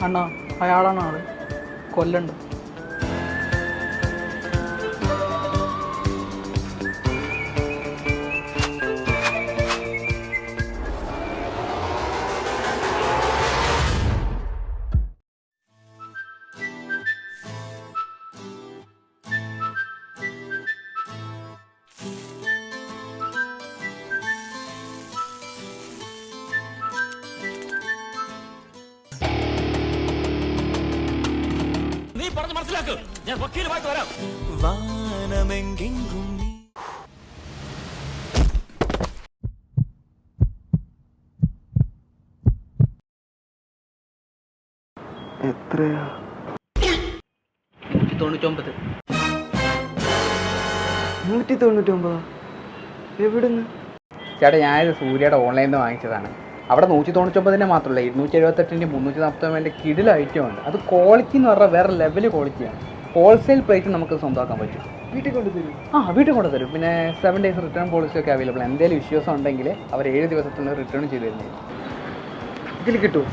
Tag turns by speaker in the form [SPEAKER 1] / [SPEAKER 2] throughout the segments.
[SPEAKER 1] അണ്ണാ അയാളാണ് ആള് കൊല്ലണ്ട്.
[SPEAKER 2] നീ പറഞ്ഞ് മനസ്സിലാക്ക്. ഞാൻ വക്കീലുമായിട്ട് വരാം. വാനമെങ്കെങ്കും
[SPEAKER 3] എത്രയാ?
[SPEAKER 1] 199.
[SPEAKER 3] 199? എവിടുന്ന്?
[SPEAKER 4] ചേട്ടാ ഞാനിത് സൂര്യയുടെ ഓൺലൈനിൽ നിന്ന് വാങ്ങിച്ചതാണ്. അവിടെ 199 മാത്രമല്ല 278 349 കിടില ഐറ്റം ഉണ്ട്. അത് ക്വാളിറ്റി എന്ന് പറഞ്ഞാൽ വേറെ ലെവൽ ക്വാളിറ്റിയാണ്. ഹോൾസെയിൽ പ്രൈസ് നമുക്ക് സ്വന്തമാക്കാൻ പറ്റും.
[SPEAKER 3] വീട്ടിൽ കൊണ്ടുതരും?
[SPEAKER 4] വീട്ടിൽ കൊണ്ടുതരും. പിന്നെ 7 days റിട്ടേൺ പോളിസി ഒക്കെ അവൈലബിൾ. എന്തെങ്കിലും ഇഷ്യൂസ് ഉണ്ടെങ്കിൽ അവർ 7 ദിവസത്തിനുള്ളിൽ റിട്ടേൺ ചെയ്ത് തരുന്നത്.
[SPEAKER 3] ഇതിൽ കിട്ടുമോ?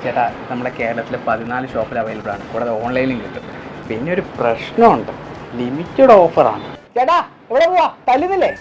[SPEAKER 4] ചേട്ടാ നമ്മുടെ കേരളത്തിൽ 14 ഷോപ്പിൽ അവൈലബിൾ ആണ്. കൂടാതെ ഓൺലൈനിലും കിട്ടും. പിന്നെ ഒരു പ്രശ്നമുണ്ട്, ലിമിറ്റഡ് ഓഫറാണ്. ചേട്ടാ ഇവിടെ പോവാ, തല്ലുന്നില്ലേ?